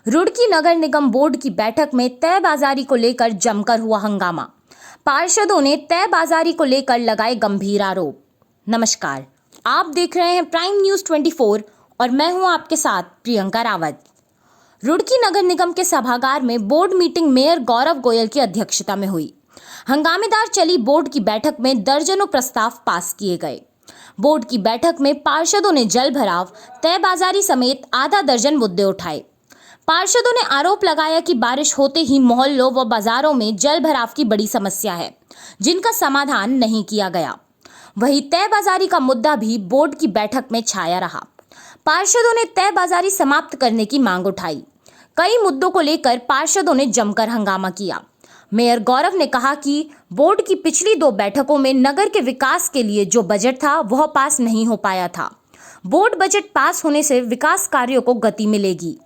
रुड़की नगर निगम board की बैठक में तय बाजारी को लेकर जमकर हुआ हंगामा। पार्षदों ने तय बाजारी को लेकर लगाए गंभीर आरोप। नमस्कार, आप देख रहे हैं प्राइम न्यूज़ 24 और मैं हूं आपके साथ प्रियंका रावत। रुड़की नगर निगम के सभागार में board meeting mayor Gaurav Goyal की अध्यक्षता में हुई। हंगामेदार चली बोर्ड की बैठक में दर्जनों प्रस्ताव पास किए गए। बोर्ड की बैठक में पार्षदों ने जल भराव, तय बाजारी समेत आधा दर्जन मुद्दे उठाए। पार्षदों ने आरोप लगाया कि बारिश होते ही मोहल्लों व बाजारों में जल भराव की बड़ी समस्या है, जिनका समाधान नहीं किया गया। वहीं तय बाजारी का मुद्दा भी बोर्ड की बैठक में छाया रहा। पार्षदों ने तय बाजारी समाप्त करने की मांग उठाई। कई मुद्दों को लेकर पार्षदों ने जमकर हंगामा किया। मेयर गौरव ने कहा कि बोर्ड की पिछली 2 बैठकों में नगर के विकास के लिए जो बजट था वह पास नहीं हो पाया था। बोर्ड बजट पास होने से विकास कार्यों को गति मिलेगी।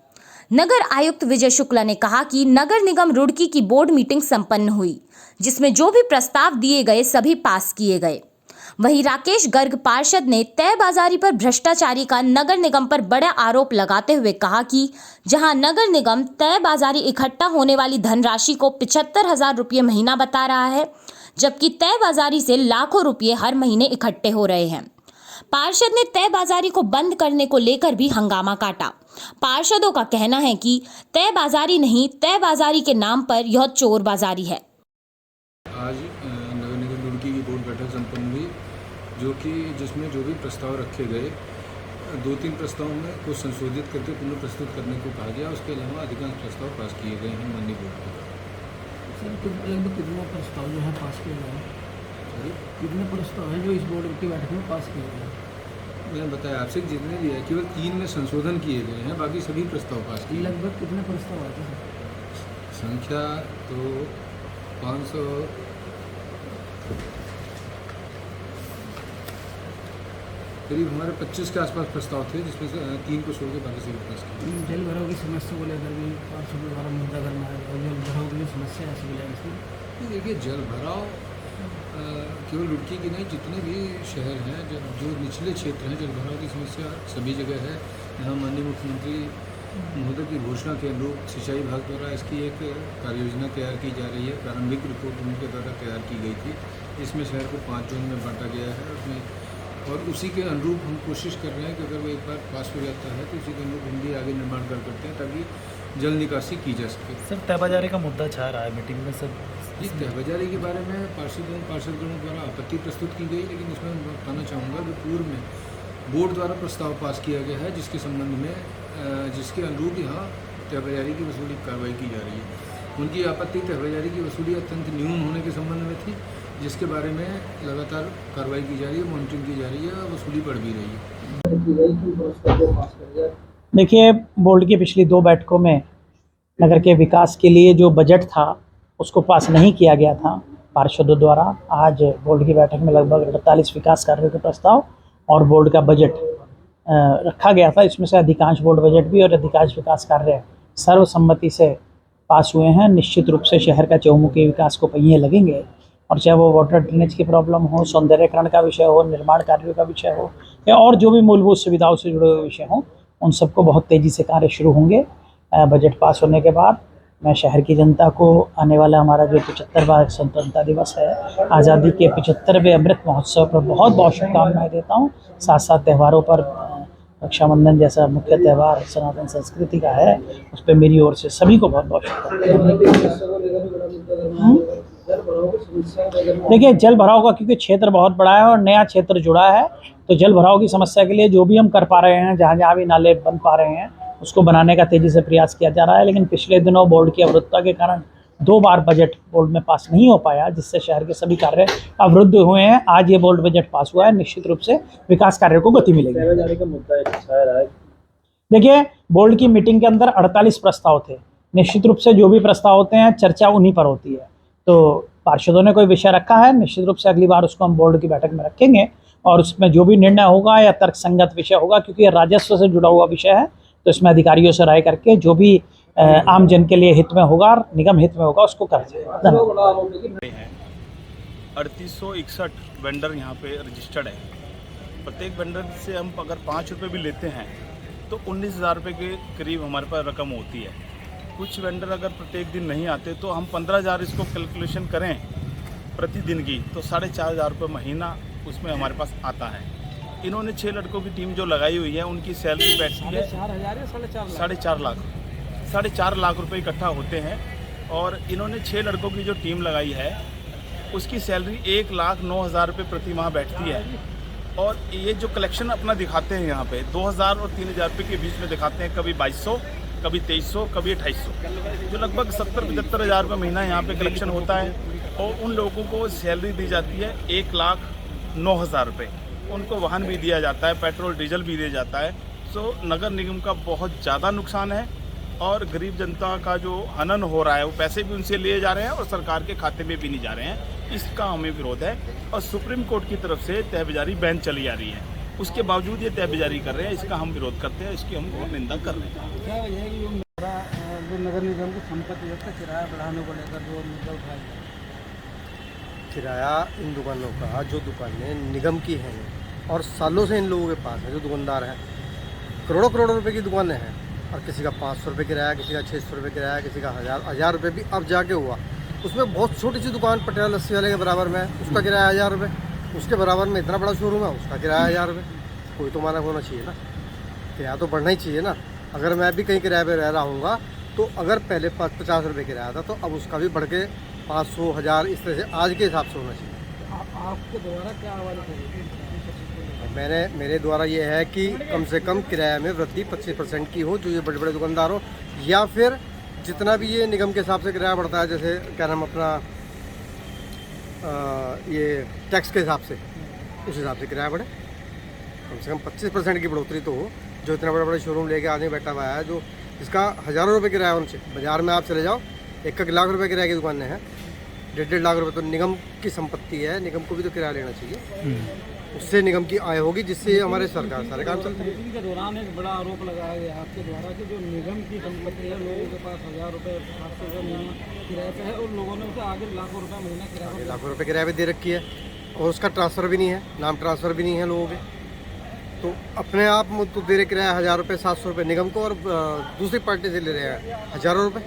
नगर आयुक्त विजय शुक्ला ने कहा कि नगर निगम रुड़की की बोर्ड मीटिंग संपन्न हुई, जिसमें जो भी प्रस्ताव दिए गए सभी पास किए गए। वहीं राकेश गर्ग पार्षद ने तय बाजारी पर भ्रष्टाचारी का नगर निगम पर बड़ा आरोप लगाते हुए कहा कि जहां नगर निगम तय बाजारी इकट्ठा होने वाली धनराशि को 75,000 रुपये महीना बता रहा है, जबकि तय बाजारी से लाखों रुपये हर महीने इकट्ठे हो रहे हैं। पार्षद ने तय बाजारी को बंद करने को लेकर भी हंगामा काटा। पार्षदों का कहना है कि तय बाजारी नहीं, तय बाजारी के नाम पर यह चोर बाजारी है। आज नगर निगम रुड़की की बोर्ड बैठक संपन्न हुई, जिसमें जो भी प्रस्ताव रखे गए, 2-3 प्रस्तावों में कुछ संशोधित करके पुनः प्रस्तुत करने को कहा गया। उसके अलावा अधिकांश प्रस्ताव पास किए गए हैं माननीय बोर्ड पर। सर, लगभग कितने प्रस्ताव जो है पास किए गए हैं? कितने प्रस्ताव हैं जो इस बोर्ड की बैठक में पास किए गए हैं? मैंने बताया आपसे जितने भी है केवल 3 में संशोधन किए गए हैं, बाकी सभी प्रस्ताव पास किए। लगभग कितने प्रस्ताव आते हैं? संख्या तो 500 करीब हमारे 25 के आसपास प्रस्ताव थे, जिसमें से 3 को छोड़ के बाकी सभी पास किए। जल भराव की समस्या को लेकर भी पार्षदों द्वारा मुद्दा करना है और जल भराव की समस्या ऐसी भी है। देखिए, जल भराव केवल रुड़की की नहीं, जितने भी शहर हैं, जो निचले क्षेत्र हैं, जल भराव की समस्या सभी जगह है। यहाँ माननीय मुख्यमंत्री महोदय की घोषणा के अनुरूप सिंचाई विभाग द्वारा इसकी एक कार्ययोजना तैयार की जा रही है। प्रारंभिक रिपोर्ट उनके द्वारा तैयार की गई थी। इसमें शहर को 5 जोन में बांटा गया है और उसी के अनुरूप हम कोशिश कर रहे हैं कि अगर वो एक बार पास हो जाता है तो उसी के अनुरूप हम भी आगे निर्माण करते हैं, ताकि जल निकासी की जा सके। सर, तय बाजारी का मुद्दा छा रहा है मीटिंग में। सर, इस तय बाजारी के बारे में पार्षदों द्वारा आपत्ति प्रस्तुत की गई, लेकिन इसमें मैं बताना चाहूँगा कि पूर्व में बोर्ड द्वारा प्रस्ताव पास किया गया है, जिसके संबंध में जिसके अनुरूप यहाँ तय बाजारी की वसूली कार्रवाई की जा रही है। उनकी आपत्ति तय बाजारी की वसूली अत्यंत न्यून होने के संबंध में थी, जिसके बारे में लगातार कार्रवाई की जा रही है, मॉनिटरिंग की जा रही है और वसूली बढ़ भी रही है। देखिए, बोर्ड की पिछली 2 बैठकों में नगर के विकास के लिए जो बजट था उसको पास नहीं किया गया था पार्षदों द्वारा। आज बोर्ड की बैठक में लगभग 48 विकास कार्यों के प्रस्ताव और बोर्ड का बजट रखा गया था। इसमें से अधिकांश बोर्ड बजट भी और अधिकांश विकास कार्य सर्वसम्मति से पास हुए हैं। निश्चित रूप से शहर का चहुमुखी विकास को पहिए लगेंगे, और चाहे वो वाटर ड्रेनेज की प्रॉब्लम हो, सौंदर्यकरण का विषय हो, निर्माण कार्यों का विषय हो, या और जो भी मूलभूत सुविधाओं से जुड़े हुए विषय हों, उन सबको बहुत तेज़ी से कार्य शुरू होंगे। बजट पास होने के बाद मैं शहर की जनता को आने वाला हमारा जो 75वां स्वतंत्रता दिवस है, आज़ादी के 75वें अमृत महोत्सव पर बहुत बहुत शुभकामनाएं देता हूँ। साथ साथ त्योहारों पर रक्षाबंधन जैसा मुख्य त्यौहार सनातन संस्कृति का है, उस पर मेरी ओर से सभी को बहुत बहुत शुभकामनाएं। देखिए, जल भराव का क्योंकि क्षेत्र बहुत बड़ा है और नया क्षेत्र जुड़ा है, तो जल भराव की समस्या के लिए जो भी हम कर पा रहे हैं, जहाँ जहाँ भी नाले बन पा रहे हैं, उसको बनाने का तेज़ी से प्रयास किया जा रहा है। लेकिन पिछले दिनों बोर्ड की अवरुद्धता के कारण 2 बार बजट बोर्ड में पास नहीं हो पाया, जिससे शहर के सभी कार्य अवरुद्ध हुए हैं। आज ये बोर्ड बजट पास हुआ है, निश्चित रूप से विकास कार्यों को गति मिलेगी। देखिए, बोर्ड की मीटिंग के अंदर 48 प्रस्ताव थे। निश्चित रूप से जो भी प्रस्ताव होते हैं, चर्चा उन्हीं पर होती है। तो पार्षदों ने कोई विषय रखा है, निश्चित रूप से अगली बार उसको हम बोर्ड की बैठक में रखेंगे और उसमें जो भी निर्णय होगा या तर्कसंगत विषय होगा, क्योंकि ये राजस्व से जुड़ा हुआ विषय है, तो इसमें अधिकारियों से राय करके जो भी आम जन के लिए हित में होगा, निगम हित में होगा, उसको कर जाएगा। 3861 वेंडर यहाँ पे रजिस्टर्ड है। प्रत्येक वेंडर से हम अगर 5 रुपये भी लेते हैं तो 19,000 रुपये के करीब हमारे पास रकम होती है। कुछ वेंडर अगर प्रत्येक दिन नहीं आते तो हम 15,000 इसको कैलकुलेशन करें प्रतिदिन की तो 4,500 रुपये महीना उसमें हमारे पास आता है। इन्होंने 6 लड़कों की टीम जो लगाई हुई है उनकी सैलरी बैठती है 4,500 या 4.5 लाख? 4.5 लाख, 4.5 लाख रुपए इकट्ठा होते हैं। और इन्होंने 6 लड़कों की जो टीम लगाई है उसकी सैलरी 1,09,000 रुपये प्रति माह बैठती है। और ये जो कलेक्शन अपना दिखाते हैं यहाँ पे 2,000 और 3,000 रुपये के बीच में दिखाते हैं, कभी 2,200, कभी 2,300, कभी 2,800, जो लगभग 70-75 हज़ार रुपये महीना यहाँ पे कलेक्शन होता है। और उन लोगों को सैलरी दी जाती है 1,09,000 रुपये। उनको वाहन भी दिया जाता है, पेट्रोल डीजल भी दिया जाता है। सो नगर निगम का बहुत ज़्यादा नुकसान है और गरीब जनता का जो हनन हो रहा है वो पैसे भी उनसे लिए जा रहे हैं और सरकार के खाते में भी नहीं जा रहे हैं। इसका हमें विरोध है और सुप्रीम कोर्ट की तरफ से तहबाजारी बैन चली आ रही है, उसके बावजूद ये तहबाजारी कर रहे हैं। इसका हम विरोध करते हैं, इसकी हम घोर निंदा कर रहे हैं। क्या वजह है कि जो नगर निगम की संपत्ति है उसका किराया बढ़ाने को लेकर जो मुद्दा उठाया गया? किराया इन दुकानों का, जो दुकानें निगम की हैं और सालों से इन लोगों के पास है, जो दुकानदार हैं, करोड़ों रुपए की दुकानें हैं और किसी का 500 रुपये किराया, किसी का 600 रुपये किराया, किसी का 1,000 रुपये भी अब जाके हुआ। उसमें बहुत छोटी सी दुकान पटेला लस्सी वाले के बराबर में है, उसका किराया 1,000 रुपये। उसके बराबर में इतना बड़ा शोरूम है, उसका किराया 1,000 रुपये। कोई तो मानक होना चाहिए ना, किराया तो बढ़ना ही चाहिए ना। अगर मैं भी कहीं किराए पे रह रहा हूँगा तो अगर पहले 50 रुपये किराया था तो अब उसका भी बढ़ के 500, 1,000 इस तरह से आज के हिसाब से होना चाहिए। आपके द्वारा क्या आवाज़ करेगी? मेरे द्वारा ये है कि कम से कम किराया में वृद्धि 25% की हो, जो ये बड़े बड़े दुकानदार हो, या फिर जितना भी ये निगम के हिसाब से किराया बढ़ता है, जैसे क्या नाम अपना ये टैक्स के हिसाब से, उस हिसाब से किराया बढ़े। कम से कम 25% की बढ़ोतरी तो हो। जो इतना बड़े बड़े शोरूम लेके आदमी बैठा हुआ है, जो इसका हज़ारों रुपये किराया उनसे, बाज़ार में आप चले जाओ 1-1 लाख रुपये किराए की दुकानें हैं, 1.5 लाख रुपये तो निगम की संपत्ति है, निगम को भी तो किराया लेना चाहिए। उससे निगम की आय होगी, जिससे हमारे सरकार सारे काम चलते हैं। मीटिंग के दौरान एक बड़ा आरोप लगाया गया आपके द्वारा कि जो निगम की संपत्ति है, लोगों के पास 1,000 रुपये, 700 रुपये महीना किराए पे है और लोगों ने उसे आगे लाखों रुपये महीना किराया लाखों रुपये किराए पे दे रखी है और उसका ट्रांसफ़र भी नहीं है, नाम ट्रांसफ़र भी नहीं है लोगों के। तो अपने आप तो दे रहे किराया 1,000 रुपये, 700 रुपये निगम को, और दूसरी पार्टी से ले रहे हैं हज़ारों रुपये,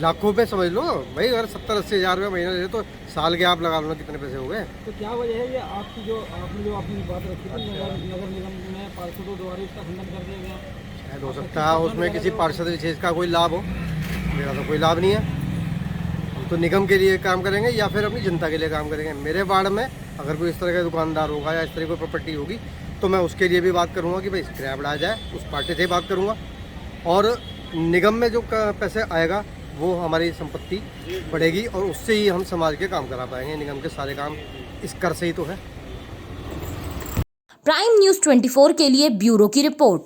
लाखों रुपये समझ लो भाई। अगर 70-80 हज़ार रुपये महीना दे तो साल के आप लगा लो ना कितने पैसे हो गए। तो क्या वजह है ये आपने जो अपनी बात रखी थी नगर निगम में पार्षदों द्वारा इसका खंडन कर दिया गया? शायद हो सकता है उसमें किसी पार्षद विशेष का कोई लाभ हो, मेरा तो कोई लाभ नहीं है। हम तो निगम के लिए काम करेंगे या फिर अपनी जनता के लिए काम करेंगे। मेरे वार्ड में अगर कोई इस तरह का दुकानदार होगा या इस तरह की प्रॉपर्टी होगी तो मैं उसके लिए भी बात करूँगा कि भाई किराया बढ़ाया जाए, उस पार्टी से ही बात करूँगा। और निगम में जो पैसे आएगा वो हमारी संपत्ति बढ़ेगी और उससे ही हम समाज के काम करा पाएंगे। निगम के सारे काम इस कर से ही तो है। प्राइम न्यूज़ 24 के लिए ब्यूरो की रिपोर्ट।